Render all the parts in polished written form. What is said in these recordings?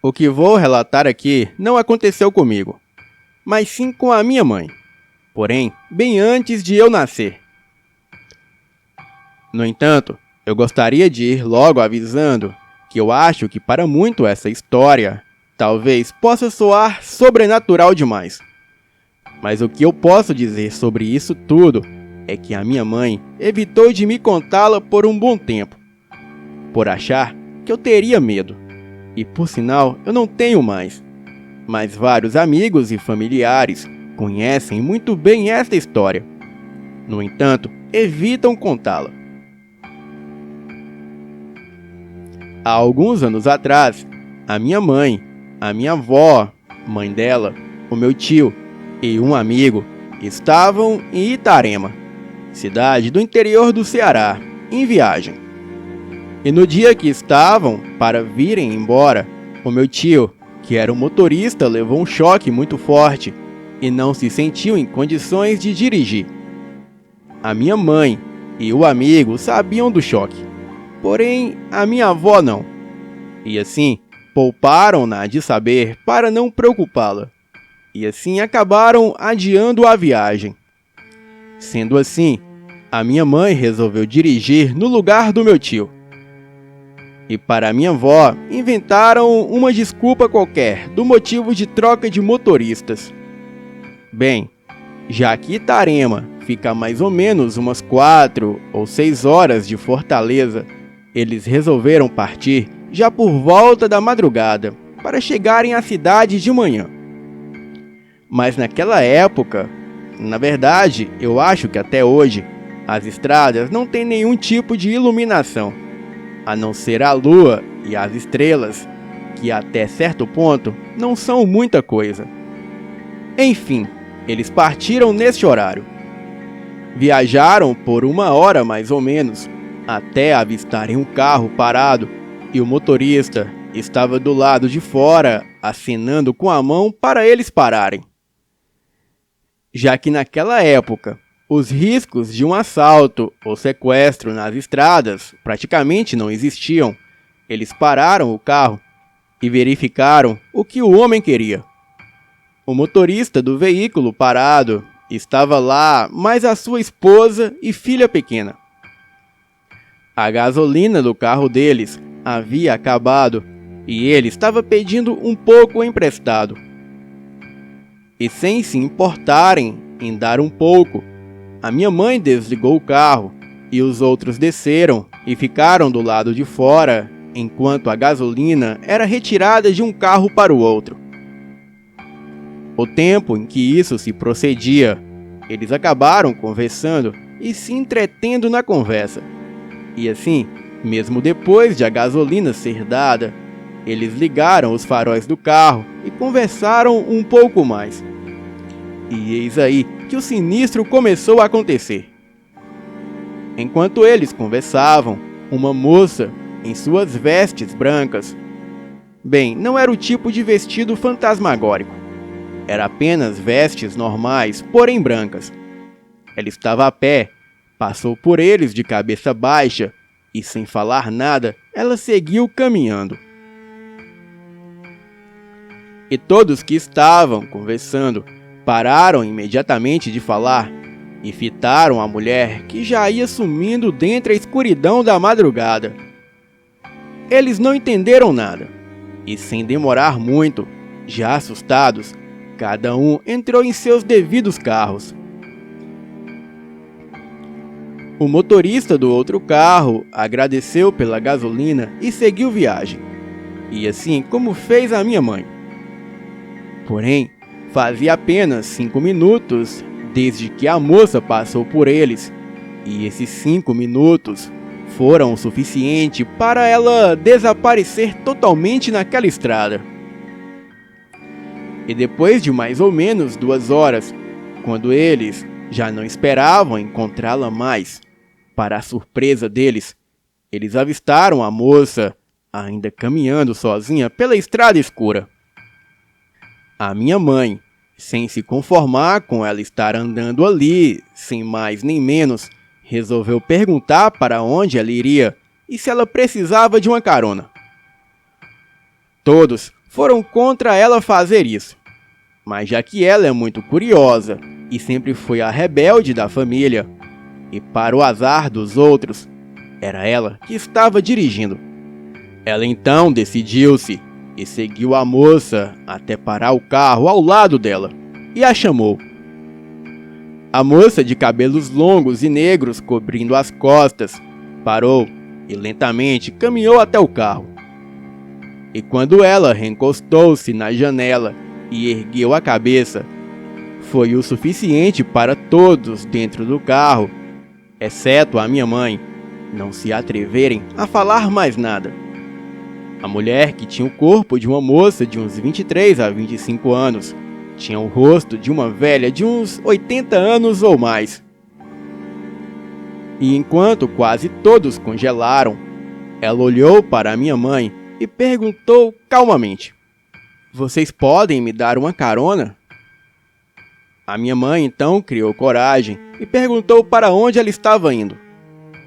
O que vou relatar aqui não aconteceu comigo, mas sim com a minha mãe, porém, bem antes de eu nascer. No entanto, eu gostaria de ir logo avisando que eu acho que para muito essa história talvez possa soar sobrenatural demais. Mas o que eu posso dizer sobre isso tudo é que a minha mãe evitou de me contá-la por um bom tempo, por achar que eu teria medo. E por sinal, eu não tenho mais. Mas vários amigos e familiares conhecem muito bem esta história. No entanto, evitam contá-la. Há alguns anos atrás, a minha mãe, a minha avó, mãe dela, o meu tio e um amigo estavam em Itarema, cidade do interior do Ceará, em viagem. E no dia que estavam para virem embora, o meu tio, que era um motorista, levou um choque muito forte e não se sentiu em condições de dirigir. A minha mãe e o amigo sabiam do choque, porém a minha avó não. E assim, pouparam-na de saber para não preocupá-la. E assim acabaram adiando a viagem. Sendo assim, a minha mãe resolveu dirigir no lugar do meu tio. E para minha avó, inventaram uma desculpa qualquer do motivo de troca de motoristas. Bem, já que Itarema fica a mais ou menos umas 4 ou 6 horas de Fortaleza, eles resolveram partir já por volta da madrugada para chegarem à cidade de manhã. Mas naquela época, na verdade, eu acho que até hoje, as estradas não têm nenhum tipo de iluminação, a não ser a lua e as estrelas, que até certo ponto não são muita coisa. Enfim, eles partiram neste horário. Viajaram por 1 hora mais ou menos, até avistarem um carro parado, e o motorista estava do lado de fora, acenando com a mão para eles pararem. Já que naquela época, os riscos de um assalto ou sequestro nas estradas praticamente não existiam, eles pararam o carro e verificaram o que o homem queria. O motorista do veículo parado estava lá, mais a sua esposa e filha pequena. A gasolina do carro deles havia acabado e ele estava pedindo um pouco emprestado. E sem se importarem em dar um pouco, a minha mãe desligou o carro e os outros desceram e ficaram do lado de fora enquanto a gasolina era retirada de um carro para o outro. O tempo em que isso se procedia, eles acabaram conversando e se entretendo na conversa. E assim, mesmo depois de a gasolina ser dada, eles ligaram os faróis do carro e conversaram um pouco mais. E eis aí que o sinistro começou a acontecer. Enquanto eles conversavam, uma moça, em suas vestes brancas, bem, não era o tipo de vestido fantasmagórico, era apenas vestes normais, porém brancas. Ela estava a pé, passou por eles de cabeça baixa e, sem falar nada, ela seguiu caminhando. E todos que estavam conversando pararam imediatamente de falar e fitaram a mulher que já ia sumindo dentre a escuridão da madrugada. Eles não entenderam nada e, sem demorar muito, já assustados, cada um entrou em seus devidos carros. O motorista do outro carro agradeceu pela gasolina e seguiu viagem, e assim como fez a minha mãe. Porém, fazia apenas 5 minutos desde que a moça passou por eles, e esses 5 minutos foram o suficiente para ela desaparecer totalmente naquela estrada. E depois de mais ou menos 2 horas, quando eles já não esperavam encontrá-la mais, para a surpresa deles, eles avistaram a moça ainda caminhando sozinha pela estrada escura. A minha mãe, sem se conformar com ela estar andando ali, sem mais nem menos, resolveu perguntar para onde ela iria e se ela precisava de uma carona. Todos foram contra ela fazer isso. Mas já que ela é muito curiosa e sempre foi a rebelde da família, e para o azar dos outros, era ela que estava dirigindo. Ela então decidiu-se e seguiu a moça até parar o carro ao lado dela e a chamou. A moça de cabelos longos e negros cobrindo as costas parou e lentamente caminhou até o carro. E quando ela reencostou-se na janela e ergueu a cabeça, foi o suficiente para todos dentro do carro, exceto a minha mãe, não se atreverem a falar mais nada. A mulher, que tinha o corpo de uma moça de uns 23 a 25 anos, tinha o rosto de uma velha de uns 80 anos ou mais. E enquanto quase todos congelaram, ela olhou para a minha mãe e perguntou calmamente: "Vocês podem me dar uma carona?" A minha mãe então criou coragem e perguntou para onde ela estava indo.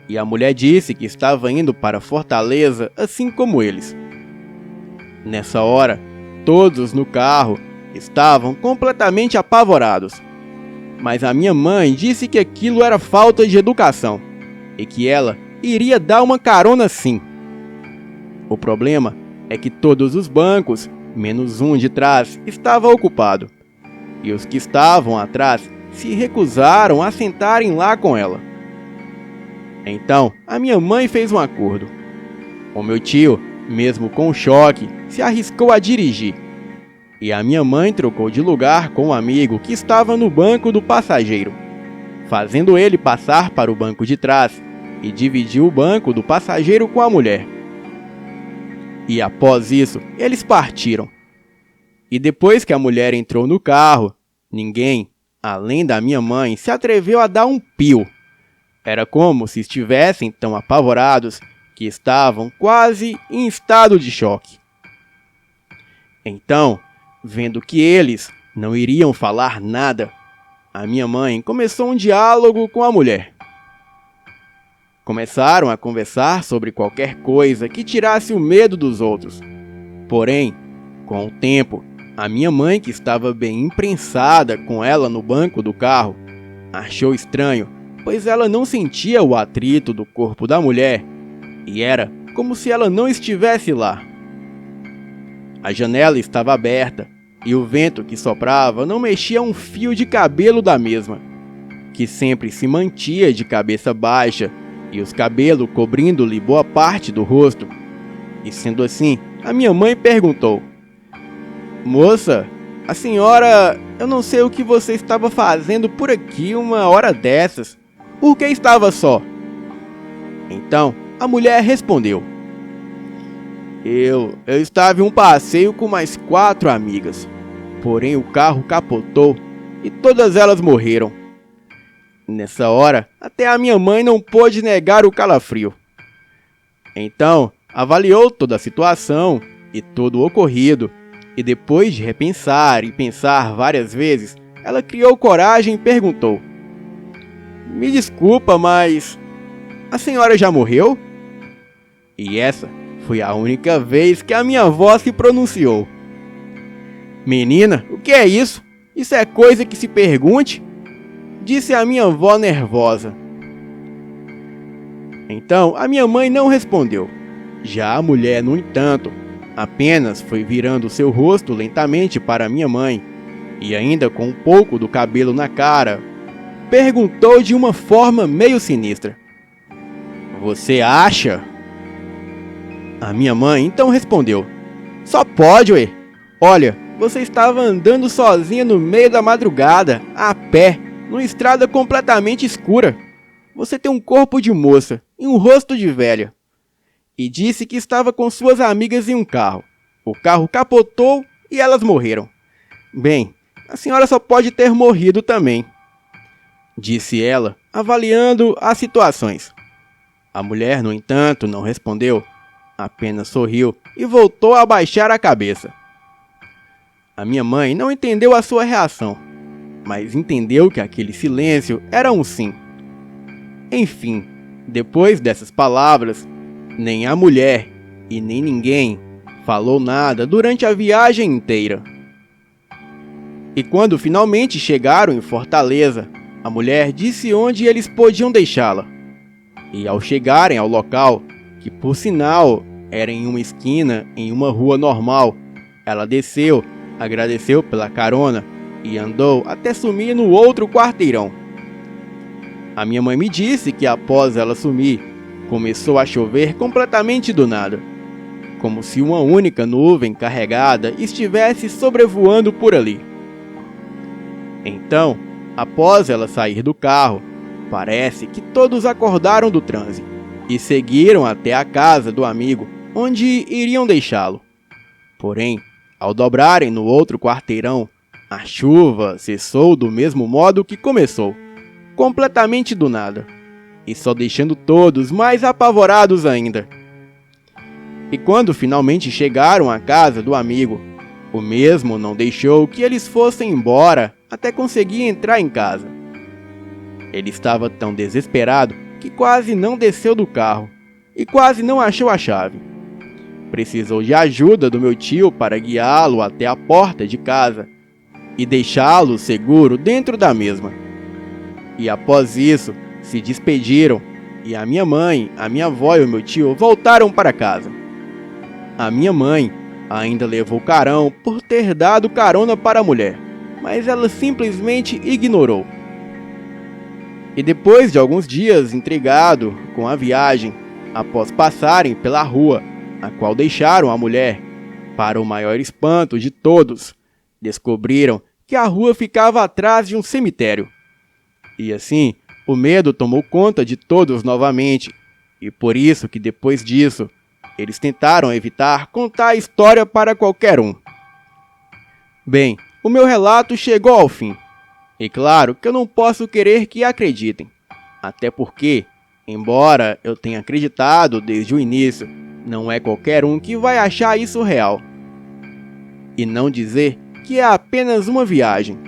E a mulher disse que estava indo para Fortaleza, assim como eles. Nessa hora, todos no carro estavam completamente apavorados. Mas a minha mãe disse que aquilo era falta de educação e que ela iria dar uma carona sim. O problema é que todos os bancos, menos um de trás, estava ocupado. E os que estavam atrás se recusaram a sentarem lá com ela. Então, a minha mãe fez um acordo. O meu tio, mesmo com choque, se arriscou a dirigir. E a minha mãe trocou de lugar com um amigo que estava no banco do passageiro, fazendo ele passar para o banco de trás e dividiu o banco do passageiro com a mulher. E após isso, eles partiram. E depois que a mulher entrou no carro, ninguém, além da minha mãe, se atreveu a dar um pio. Era como se estivessem tão apavorados que estavam quase em estado de choque. Então, vendo que eles não iriam falar nada, a minha mãe começou um diálogo com a mulher. Começaram a conversar sobre qualquer coisa que tirasse o medo dos outros. Porém, com o tempo, a minha mãe, que estava bem imprensada com ela no banco do carro, achou estranho, pois ela não sentia o atrito do corpo da mulher e era como se ela não estivesse lá. A janela estava aberta e o vento que soprava não mexia um fio de cabelo da mesma, que sempre se mantia de cabeça baixa e os cabelos cobrindo-lhe boa parte do rosto. E sendo assim, a minha mãe perguntou: "Moça, a senhora, eu não sei o que você estava fazendo por aqui uma hora dessas. Por que estava só?" Então, a mulher respondeu: Eu estava em um passeio com mais 4 amigas. Porém, o carro capotou e todas elas morreram. Nessa hora, até a minha mãe não pôde negar o calafrio. Então, avaliou toda a situação e todo o ocorrido, e depois de repensar e pensar várias vezes, ela criou coragem e perguntou: "Me desculpa, mas a senhora já morreu?" E essa foi a única vez que a minha avó se pronunciou. "Menina, o que é isso? Isso é coisa que se pergunte?" disse a minha avó nervosa. Então, a minha mãe não respondeu. Já a mulher, no entanto, apenas foi virando seu rosto lentamente para minha mãe, e ainda com um pouco do cabelo na cara, perguntou de uma forma meio sinistra: "Você acha?" A minha mãe então respondeu: "Só pode, ué. Olha, você estava andando sozinha no meio da madrugada, a pé, numa estrada completamente escura. Você tem um corpo de moça e um rosto de velha. E disse que estava com suas amigas em um carro. O carro capotou e elas morreram. Bem, a senhora só pode ter morrido também", disse ela, avaliando as situações. A mulher, no entanto, não respondeu, apenas sorriu e voltou a baixar a cabeça. A minha mãe não entendeu a sua reação, mas entendeu que aquele silêncio era um sim. Enfim, depois dessas palavras, nem a mulher e nem ninguém falou nada durante a viagem inteira. E quando finalmente chegaram em Fortaleza, a mulher disse onde eles podiam deixá-la. E ao chegarem ao local, que por sinal era em uma esquina em uma rua normal, ela desceu, agradeceu pela carona e andou até sumir no outro quarteirão. A minha mãe me disse que após ela sumir, começou a chover completamente do nada, como se uma única nuvem carregada estivesse sobrevoando por ali. Então, após ela sair do carro, parece que todos acordaram do transe e seguiram até a casa do amigo, onde iriam deixá-lo. Porém, ao dobrarem no outro quarteirão, a chuva cessou do mesmo modo que começou, completamente do nada, e só deixando todos mais apavorados ainda. E quando finalmente chegaram à casa do amigo, o mesmo não deixou que eles fossem embora até conseguir entrar em casa. Ele estava tão desesperado que quase não desceu do carro e quase não achou a chave. Precisou de ajuda do meu tio para guiá-lo até a porta de casa e deixá-lo seguro dentro da mesma. E após isso, se despediram e a minha mãe, a minha avó e o meu tio voltaram para casa. A minha mãe ainda levou carão por ter dado carona para a mulher, mas ela simplesmente ignorou. E depois de alguns dias intrigado com a viagem, após passarem pela rua, a qual deixaram a mulher, para o maior espanto de todos, descobriram que a rua ficava atrás de um cemitério. E assim, o medo tomou conta de todos novamente, e por isso que depois disso, eles tentaram evitar contar a história para qualquer um. Bem, o meu relato chegou ao fim. E claro que eu não posso querer que acreditem. Até porque, embora eu tenha acreditado desde o início, não é qualquer um que vai achar isso real. E não dizer que é apenas uma viagem.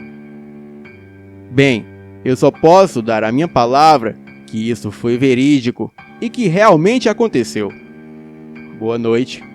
Bem, eu só posso dar a minha palavra que isso foi verídico e que realmente aconteceu. Boa noite.